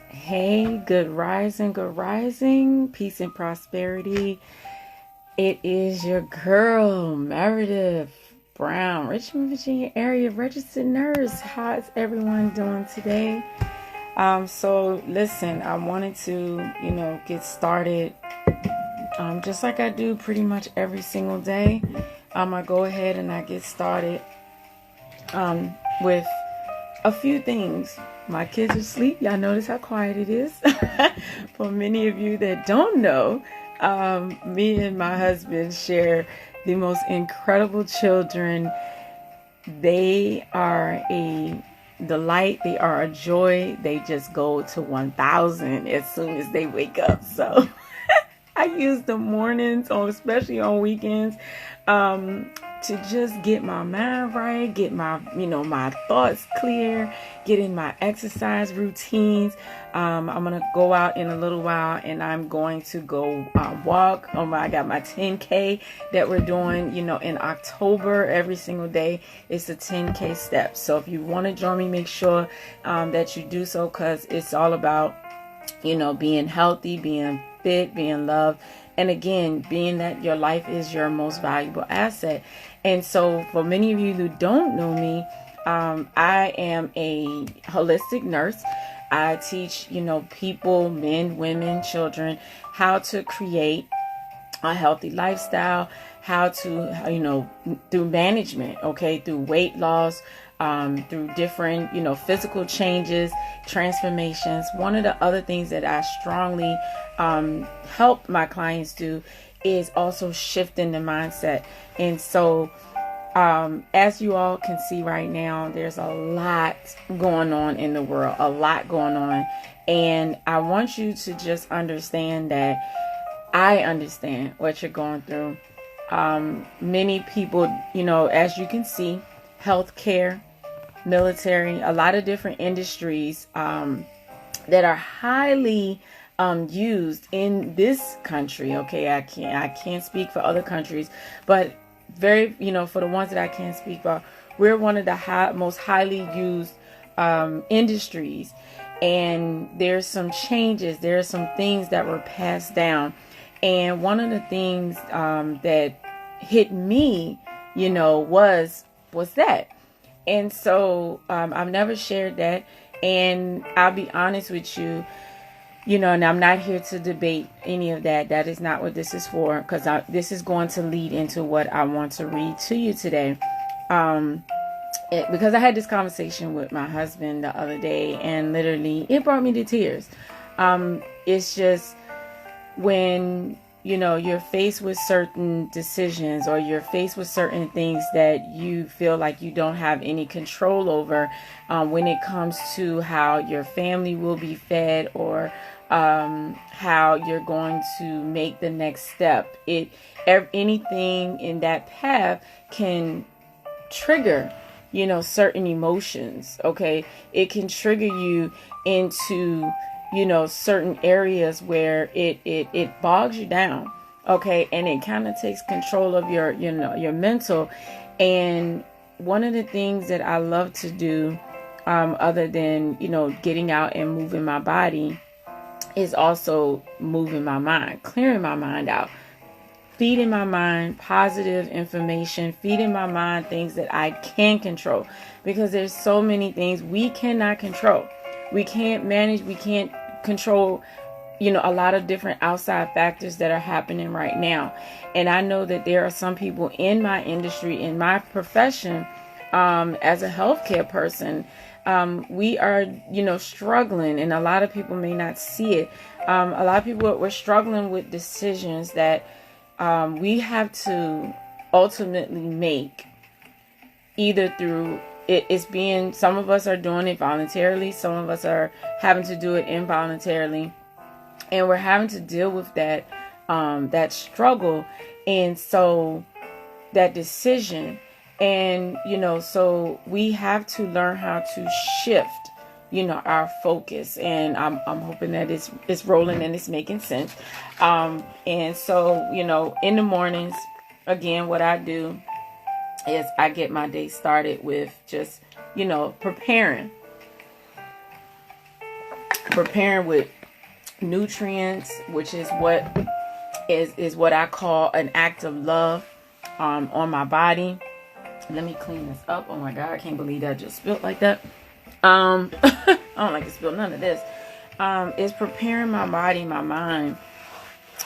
Hey, good rising, peace and prosperity. It is your girl, Meredith Brown, Richmond, Virginia area registered nurse. How's everyone doing today? So listen, I wanted to, get started, just like I do pretty much every single day. I go ahead and I get started, with a few things. My kids are asleep. Y'all notice how quiet it is. For many of you that don't know, me and my husband share the most incredible children. They are a delight. They are a joy. They just go to 1,000 as soon as they wake up. So I use the mornings, especially on weekends, to just get my mind right, get my, my thoughts clear, get in my exercise routines. I'm going to go out in a little while and I'm going to go walk. I got my 10K that we're doing, in October. Every single day it's a 10K step. So if you want to join me, make sure that you do so, because it's all about, being healthy, being fit, being loved. And again, being that your life is your most valuable asset. And so for many of you who don't know me, I am a holistic nurse. I teach, people, men, women, children, how to create a healthy lifestyle, how to, through management, through weight loss, through different, physical changes, transformations. One of the other things that I strongly help my clients do is also shifting the mindset. And so, as you all can see right now, there's a lot going on in the world, a lot going on. And I want you to just understand that I understand what you're going through. Many people, as you can see, healthcare, military, a lot of different industries that are highly used in this country. I can't speak for other countries, but very, for the ones that I can speak for, we're one of the most highly used industries. And there's some changes. There are some things that were passed down. And one of the things that hit me, was that. And so I've never shared that. And I'll be honest with you, and I'm not here to debate any of that. That is not what this is for, because this is going to lead into what I want to read to you today. Because I had this conversation with my husband the other day, and literally it brought me to tears. It's just when, you're faced with certain decisions, or you're faced with certain things that you feel like you don't have any control over, when it comes to how your family will be fed, or how you're going to make the next step. Anything in that path can trigger, certain emotions. It can trigger you into, certain areas where it bogs you down. And it kind of takes control of your mental. And one of the things that I love to do, other than, getting out and moving my body, is also moving my mind, clearing my mind out, feeding my mind positive information, feeding my mind things that I can control, because there's so many things we cannot control. We can't manage, we can't control, a lot of different outside factors that are happening right now. And I know that there are some people in my industry, in my profession, as a healthcare person, we are, struggling, and a lot of people may not see it. A lot of people, we're struggling with decisions that we have to ultimately make, either through it's being, some of us are doing it voluntarily, some of us are having to do it involuntarily, and we're having to deal with that struggle, and so that decision. And, so we have to learn how to shift, our focus. And I'm hoping that it's rolling and it's making sense. And so, in the mornings, again, what I do is I get my day started with just, preparing preparing with nutrients, which is what I call an act of love on my body. Let me clean this up. Oh my God, I can't believe that just spilled like that. I don't like to spill none of this. It's preparing my body, my mind.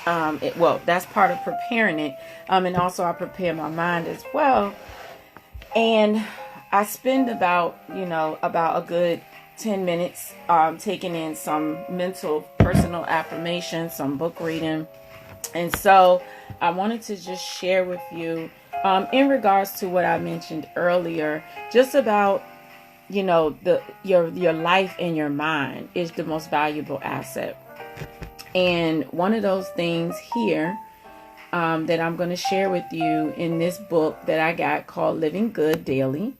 That's part of preparing it. And also I prepare my mind as well. And I spend about a good 10 minutes taking in some mental personal affirmations, some book reading. And so I wanted to just share with you in regards to what I mentioned earlier, just about, your life and your mind is the most valuable asset. And one of those things here that I'm going to share with you in this book that I got called Living Good Daily.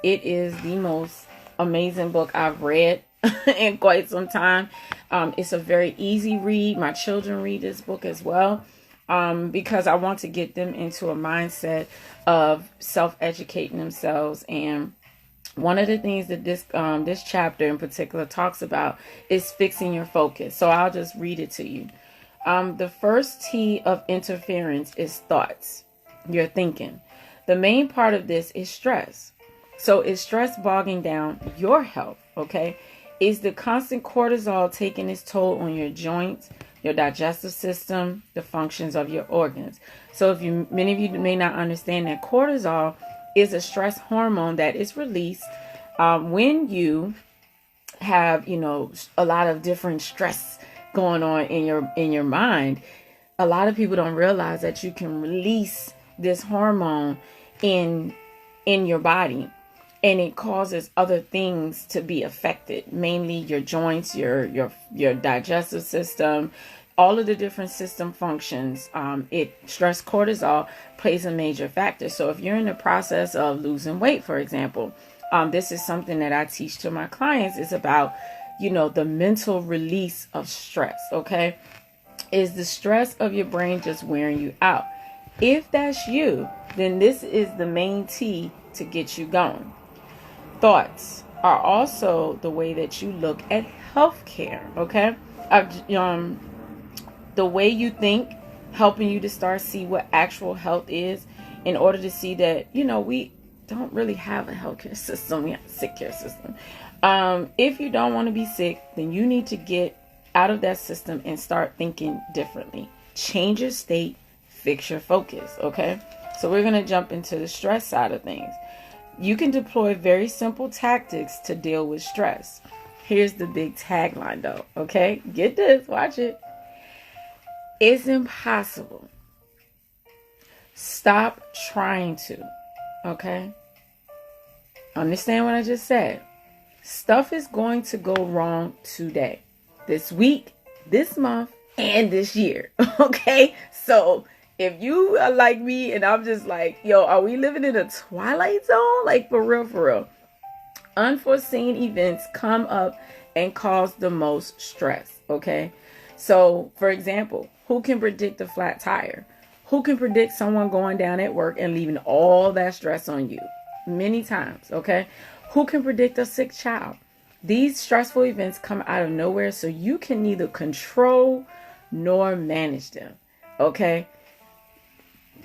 It is the most amazing book I've read in quite some time. It's a very easy read. My children read this book as well because I want to get them into a mindset of self-educating themselves. And one of the things that this chapter in particular talks about is fixing your focus. So I'll just read it to you. The first T of interference is thoughts, your thinking. The main part of this is stress. So is stress bogging down your health? Okay. Is the constant cortisol taking its toll on your joints, your digestive system, the functions of your organs? So many of you may not understand that cortisol is a stress hormone that is released when you have, a lot of different stress going on in your mind. A lot of people don't realize that you can release this hormone in your body, and it causes other things to be affected, mainly your joints, your digestive system, all of the different system functions. Stress cortisol plays a major factor. So if you're in the process of losing weight, for example, this is something that I teach to my clients. It's about, the mental release of stress. Okay. Is the stress of your brain just wearing you out? If that's you, then this is the main T to get you going. Thoughts are also the way that you look at healthcare. Okay. The way you think, helping you to start see what actual health is, in order to see that, we don't really have a healthcare system. We have a sick care system. If you don't want to be sick, then you need to get out of that system and start thinking differently. Change your state, fix your focus. Okay. So we're going to jump into the stress side of things. You can deploy very simple tactics to deal with stress. Here's the big tagline though. Okay. Get this, watch it. It's impossible. Stop trying to. Okay. Understand what I just said. Stuff is going to go wrong today, this week, this month, and this year. Okay. So if you are like me and I'm just like, are we living in a twilight zone? Like for real. Unforeseen events come up and cause the most stress. Okay. So for example, who can predict a flat tire? Who can predict someone going down at work and leaving all that stress on you? Many times. Okay. Who can predict a sick child? These stressful events come out of nowhere, so you can neither control nor manage them. Okay.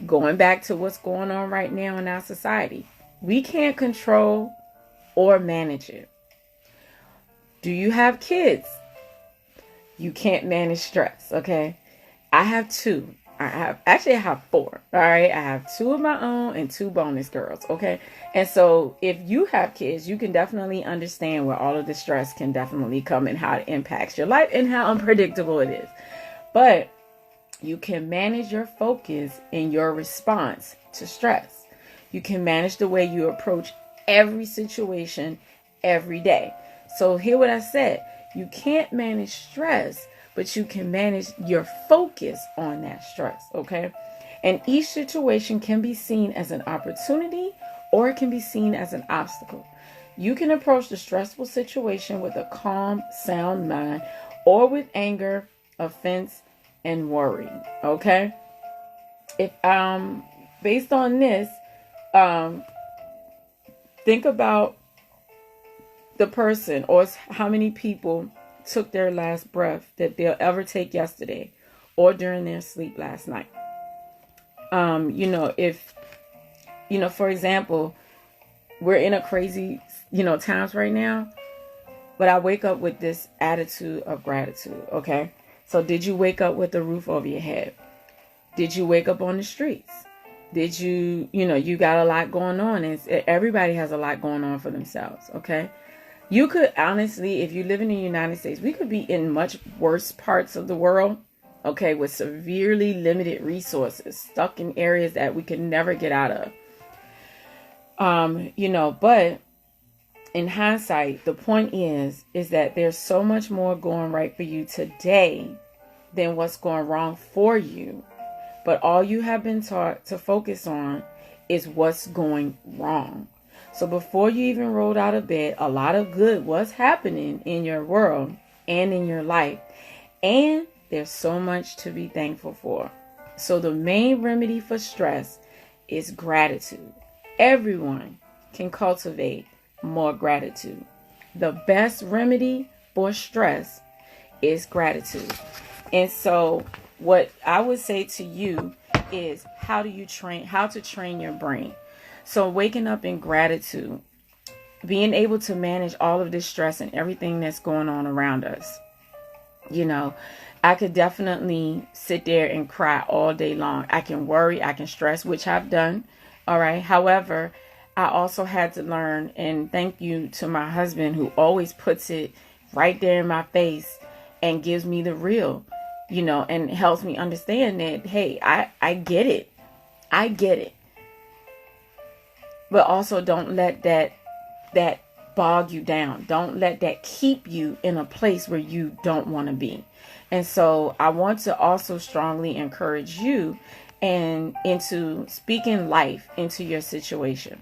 Going back to what's going on right now in our society, we can't control or manage it. Do you have kids? You can't manage stress. Okay. I have two. I have four. All right. I have two of my own and two bonus girls. Okay. And so if you have kids, you can definitely understand where all of the stress can definitely come and how it impacts your life and how unpredictable it is. But you can manage your focus in your response to stress. You can manage the way you approach every situation every day. So hear what I said. You can't manage stress, but you can manage your focus on that stress. Okay. And each situation can be seen as an opportunity or it can be seen as an obstacle. You can approach the stressful situation with a calm, sound mind, or with anger, offense, and worry. Okay. If based on this, think about the person or how many people took their last breath that they'll ever take yesterday or during their sleep last night. If, for example, we're in a crazy, times right now, but I wake up with this attitude of gratitude. Okay. So did you wake up with a roof over your head? Did you wake up on the streets? Did you, you got a lot going on, and everybody has a lot going on for themselves. Okay. You could honestly, if you live in the United States, we could be in much worse parts of the world. Okay. With severely limited resources, stuck in areas that we could never get out of. But in hindsight, the point is that there's so much more going right for you today than what's going wrong for you. But all you have been taught to focus on is what's going wrong. So before you even rolled out of bed, a lot of good was happening in your world and in your life. And there's so much to be thankful for. So the main remedy for stress is gratitude. Everyone can cultivate more gratitude. The best remedy for stress is gratitude. And so what I would say to you is how to train your brain. So waking up in gratitude, being able to manage all of this stress and everything that's going on around us. I could definitely sit there and cry all day long. I can worry, I can stress, which I've done. All right. However, I also had to learn, and thank you to my husband who always puts it right there in my face and gives me the real, and helps me understand that, hey, I get it. I get it. But also don't let that bog you down. Don't let that keep you in a place where you don't want to be. And so I want to also strongly encourage you and into speaking life into your situation.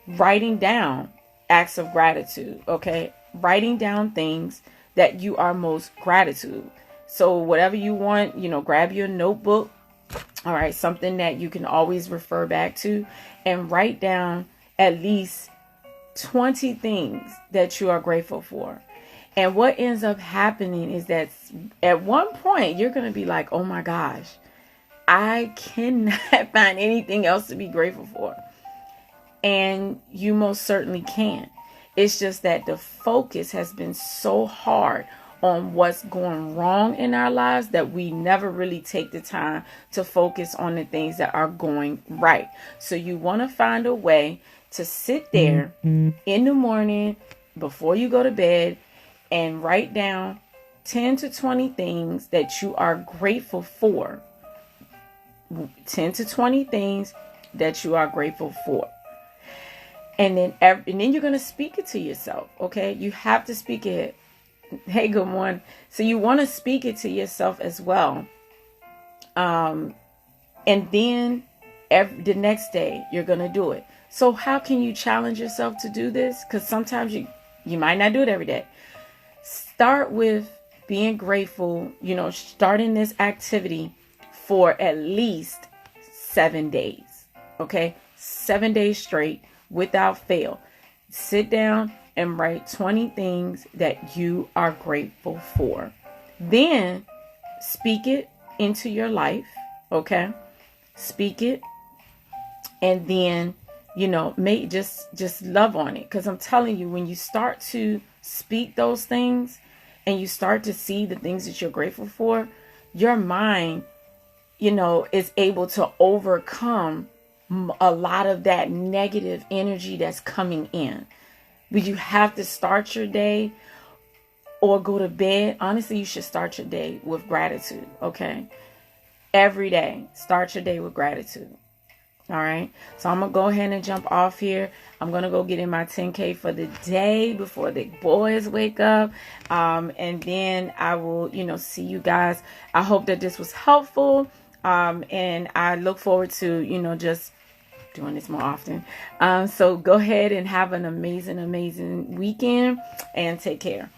Writing down acts of gratitude, okay? Writing down things that you are most gratitude. So whatever you want, grab your notebook, all right, something that you can always refer back to, and write down at least 20 things that you are grateful for. And what ends up happening is that at one point you're going to be like, oh my gosh, I cannot find anything else to be grateful for. And you most certainly can. It's just that the focus has been so hard on what's going wrong in our lives that we never really take the time to focus on the things that are going right. So you want to find a way to sit there in the morning before you go to bed and write down 10 to 20 things that you are grateful for. 10 to 20 things that you are grateful for. And then you're going to speak it to yourself. Okay. You have to speak it. Hey, good morning. So you want to speak it to yourself as well. And then the next day you're going to do it. So how can you challenge yourself to do this? Because sometimes you might not do it every day. Start with being grateful, starting this activity for at least 7 days. Okay. 7 days straight without fail. Sit down and write 20 things that you are grateful for. Then speak it into your life. Okay. Speak it. And then, just love on it. Because I'm telling you, when you start to speak those things and you start to see the things that you're grateful for, your mind, is able to overcome a lot of that negative energy that's coming in. But you have to start your day or go to bed. Honestly, you should start your day with gratitude. Okay. Every day, start your day with gratitude. All right. So I'm going to go ahead and jump off here. I'm going to go get in my 10K for the day before the boys wake up. And then I will, see you guys. I hope that this was helpful. And I look forward to, just doing this more often. So go ahead and have an amazing, amazing weekend and take care.